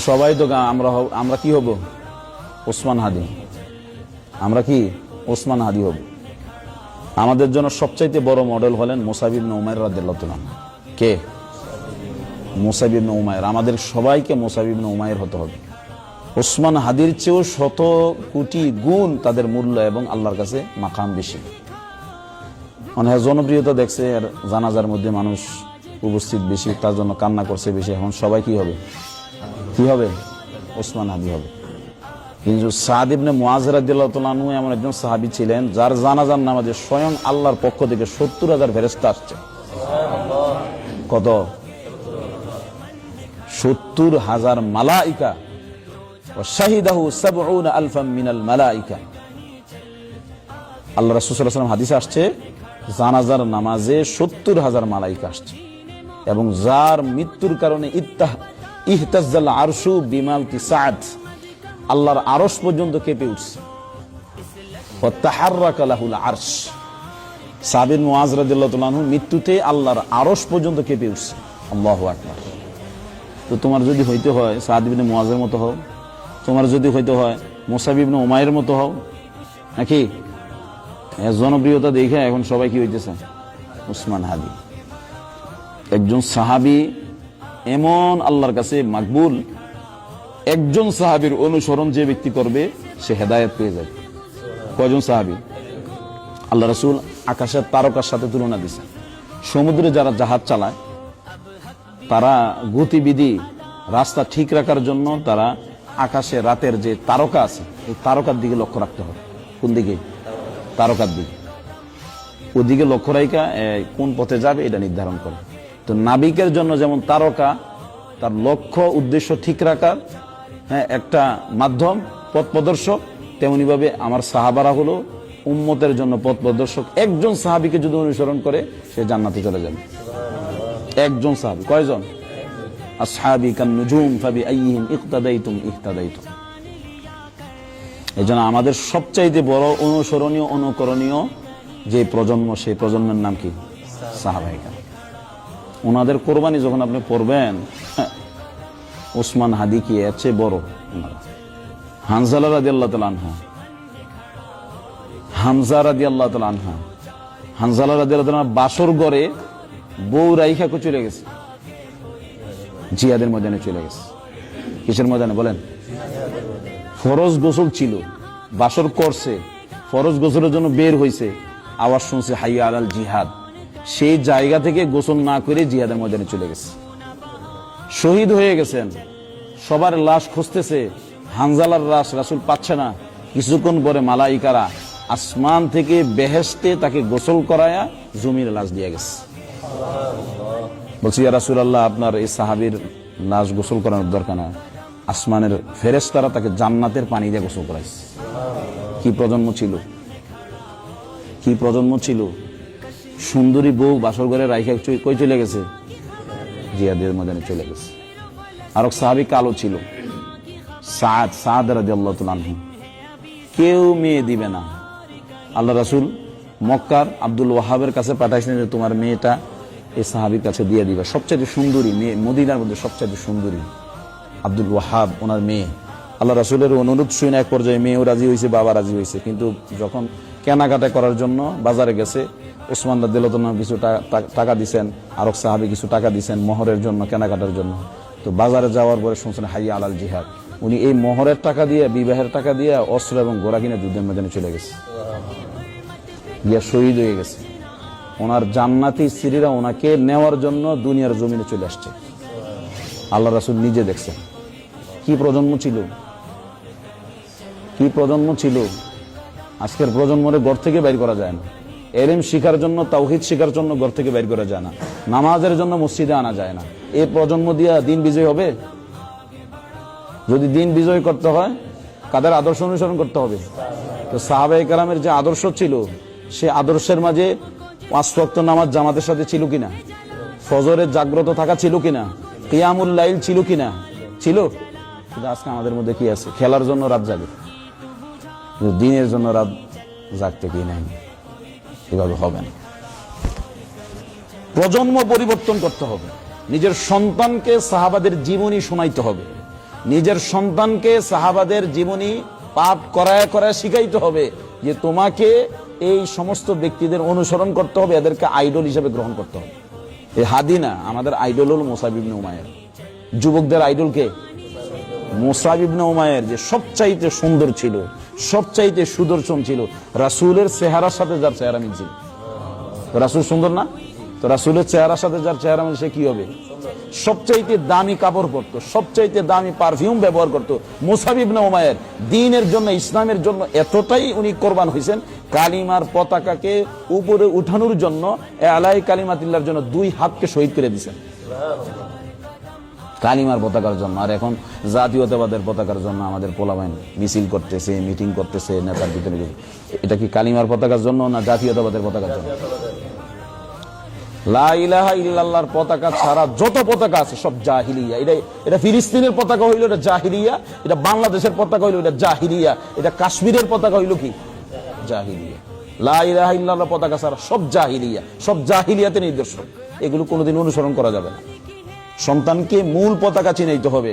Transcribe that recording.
সবাই তো আমরা কি হব? ওসমান হাদি। আমরা কি ওসমান হাদি হব। আমাদের জন্য সবচাইতে বড় মডেল হলেন মুসাইব ইবনে উমাইর রাদিয়াল্লাহু তাআলা। কে? মুসাইব ইবনে উমাইর। আমাদের সবাইকে মুসাইব ইবনে উমাইর হতে হবে। ওসমান হাদির চেয়েও শত কোটি গুণ তাদের মূল্য এবং আল্লাহর কাছে মাকাম বেশি। মানে জনপ্রিয়তা দেখছে আর জানাজার মধ্যে মানুষ উপস্থিত বেশি, তার জন্য কান্না করছে বেশি। এখন সবাই কি হবে? কি হবে? ওসমান হাদি হবে। কিন্তু সাদ ইবনে মুআজ রাদিয়াল্লাহু তাআলা আনহু এমন একজন সাহাবী ছিলেন যার জানাজার নামাজে স্বয়ং আল্লাহর পক্ষ থেকে ৭০,০০০ ফেরেশতা আসছে। কত? ৭০,০০০ মালাইকা। শাহিদাহু ৭০,০০০ মিনাল মালাইকা। আল্লাহ রাসূল সাল্লাল্লাহু আলাইহি ওয়াসাল্লাম হাদিসে আসছে জানাজার নামাজে ৭০,০০০ মালাইকা আসছে এবং যার মৃত্যুর কারণে ইহতাজ্জাল আরশু বিমালতি সাদ, আল্লাহর আরশ পর্যন্ত কেঁপে উঠছে। ওয়া তাহাররাকা লাহুল আরশ। সাদ ইবনে মুআজ রাদিয়াল্লাহু তাআলা আনহু মৃত্যুতে আল্লাহর আরশ পর্যন্ত কেঁপে উঠছে। আল্লাহু আকবার। তো তোমার যদি হইতে হয় সাদ ইবনে মুআজের মতো হও, তোমার যদি হইতে হয় মুসাইব ইবনে উমাইরের মতো হও, নাকি? জনপ্রিয়তা দেখে এখন সবাই কি হইতেছে? ওসমান হাদি। একজন সাহাবী এমন আল্লাহর কাছে মাকবুল, একজন সাহাবীর অনুসরণ যে ব্যক্তি করবে সে হেদায়েত পেয়ে যাবে। কয়জন সাহাবী? আল্লাহ রাসূল আকাশের তারকার সাথে তুলনা দিয়েছে। সমুদ্রে যারা জাহাজ চালায় তারা গতিবিধি রাস্তা ঠিক রাখার জন্য তারা আকাশে রাতের যে তারকা আছে এই তারকার দিকে লক্ষ্য রাখতে হবে। কোন দিকে? তারকার দিকে। ওদিকে লক্ষ্য রাখা কোন পথে যাবে এটা নির্ধারণ করে। তো নাবিকের জন্য যেমন তারকা তার লক্ষ্য উদ্দেশ্য ঠিক রাখার একটা মাধ্যম, পথ প্রদর্শক, তেমনি ভাবে আমার সাহাবারা হলো উম্মতের জন্য পথ প্রদর্শক। একজন সাহাবীকে যদি অনুসরণ করে সে জান্নাতে চলে যাবে। একজন সাহাবী। কয়জন? আসহাবী কান নুজুম ফাবিআইহিম ইক্তাদাইতুম ইহতাদাইতুম। এজন্য আমাদের সবচাইতে বড় অনুসরণীয় অনুকরণীয় যে প্রজন্ম, সেই প্রজন্মের নাম কি? সাহাবায়ে কেরাম। ওনাদের কোরবানি যখন আপনি পড়বেন, ওসমান হাদি কি এর চেয়ে বড়? হানজালা রাদিয়াল্লাহু তাআলা আনহা, হামজা রাদিয়াল্লাহু তাআলা আনহা। হানজালা রাদিয়াল্লাহু তাআলা বাসর ঘরে বউ রাইখা চলে গেছে, জিহাদের ময়দানে চলে গেছে। কিসের ময়দানে বলেন? ফরজ গোসল ছিল, বাসর করছে, ফরজ গোসলের জন্য বের হইছে, আওয়াজ শুনছে হাইয়া আলাল জিহাদ। সেই জায়গা থেকে গোসল না করে জিহাদের ময়দানে চলে গেছে, শহীদ হয়ে গেছেন। সবার লাশ খুঁজতেছে, হানজালার লাশ রাসূল পাচ্ছে না। কিছুক্ষণ পরে মালাইকারা আসমান থেকে বেহেশতে তাকে গোসল করায়া জমির লাশ দিয়ে গেছে। বলছি ইয়া রাসূলুল্লাহ, আপনার এই সাহাবীর লাশ গোসল করানোর দরকার না, আসমানের ফেরেশতারা তাকে জান্নাতের পানি দিয়ে গোসল করাইছে। কি প্রজন্ম ছিল! কি প্রজন্ম ছিল! সুন্দরী বউ বাসর ঘরে রাইখা কই চলে গেছে? জিহাদের ময়দানে চলে গেছে। আর এক সাহাবী কালো ছিল, সাদ রাদিয়াল্লাহু তাআলা আনহু। কেউ মেয়ে দিবে না। আল্লাহ রাসূল মক্কার আব্দুল ওয়াহাবের কাছে পাঠাইছেন যে তোমার মেয়েটা এই সাহাবীর কাছে দিয়ে দিবা। সবচেয়ে সুন্দরী মেয়ে, মদিনার মধ্যে সবচেয়ে সুন্দরী আব্দুল ওয়াহাব, ওনার মেয়ে। আল্লাহ রাসূলের অনুরোধ শুনে এক পর্যায়ে মেয়েও রাজি হয়েছে, বাবা রাজি হয়েছে। কিন্তু যখন কেনাকাটা করার জন্য বাজারে গেছে, ওসমান রাদিয়াল্লাহু তাআলা কিছু টাকা দিচ্ছেন, আর এক সাহাবী কিছু টাকা দিচ্ছেন মোহরের জন্য, কেনাকাটার জন্য। তো বাজারে যাওয়ার পরে শুনছেন হাইয়া আলাল জিহাদ। উনি এই মোহরের টাকা দিয়ে, বিবাহের টাকা দিয়ে অস্ত্র এবং ঘোড়া কিনে যুদ্ধের ময়দানে চলে গেছে, গিয়া শহীদ হয়ে গেছে। ওনার জান্নাতি স্ত্রীরা ওনাকে নেওয়ার জন্য দুনিয়ার জমিনে চলে আসছে। আল্লাহ রাসূল নিজে দেখছেন। কি প্রজন্ম ছিল! কি প্রজন্ম ছিল! আজকের প্রজন্মরে ঘর থেকে বাইর করা যায় না। ইলম শিখার জন্য, তাওহীদ শিখার জন্য ঘর থেকে বাইর করা যায় না। নামাজের জন্য মসজিদে আনা যায় না। এই প্রজন্ম দিয়া দিন বিজয় হবে? যদি দিন বিজয় করতে হয় কাদের আদর্শ অনুসরণ করতে হবে? তো সাহাবায়ে কেরামের যে আদর্শ ছিল, সে আদর্শের মাঝে ৫ ওয়াক্ত নামাজ জামাতের সাথে ছিল কিনা? ফজরের জাগ্রত থাকা ছিল কিনা? কিয়ামুল লাইল ছিল কিনা? ছিল। কিন্তু আজকে আমাদের মধ্যে কি আছে? খেলার জন্য রাত জাগে, দিনের জন্য রাত জাগতে কি নাই। এভাবে হবে না। প্রজন্ম পরিবর্তন করতে হবে। নিজের সন্তানকে সাহাবাদের জীবনী শোনাইতে হবে। নিজের সন্তানকে সাহাবাদের জীবনী পাঠ করায় করায় শিখাইতে হবে যে তোমাকে এই সমস্ত ব্যক্তিদের অনুসরণ করতে হবে, এদেরকে আইডল হিসেবে গ্রহণ করতে হবে। এই হাদি না, আমাদের আইডল হল মুসাব ইবনে উমাইর। যুবকদের আইডল কে? মুসাব ইবনে উমাইর, যে সবচাইতে সুন্দর ছিল, সবচাইতে সুদর্শন ছিল, রাসূলের চেহারার সাথে যার চেহারা মিলছিল। রাসূল সুন্দর না? তো রাসূলের চেহারার সাথে যার চেহারা মিল, সে কি হবে? সবচাইতে দামি কাপড় পরতো, সবচাইতে দামি পারফিউম ব্যবহার করতো। মুসাব ইবনে উমাইর দ্বীনের জন্য, ইসলামের জন্য এতটাই উনি কোরবান হয়েছেন, কালিমার পতাকাকে উপরে উঠানোর জন্য, আলাই কালিমাতিল্লাহর জন্য 2 হাতকে শহীদ করে দিয়েছেন কালিমার পতাকার জন্য। আর এখন জাতীয়তাবাদের পতাকার জন্য আমাদের পোলাবাইন মিছিল করতেছে, মিটিং করতেছে নেতার ভিতরে। এটা কি কালিমার পতাকার জন্য না জাতীয়তাবাদের পতাকার জন্য? লা ইলাহা ইল্লাল্লাহর পতাকা ছাড়া যত পতাকা আছে সব জাহিলিয়া। এটা ফিলিস্তিনের পতাকা হইল এটা জাহিলিয়া, এটা বাংলাদেশের পতাকা হইল এটা জাহিলিয়া, এটা কাশ্মীরের পতাকা হইল কি? জাহিলিয়া। লা ইলাহা ইল্লাল্লাহর পতাকা ছাড়া সব জাহিলিয়া, সব জাহিলিয়াতে নিদর্শন। এগুলো কোনোদিন অনুসরণ করা যাবে না। সন্তানকে মূল পতাকা চিনাইতে হবে।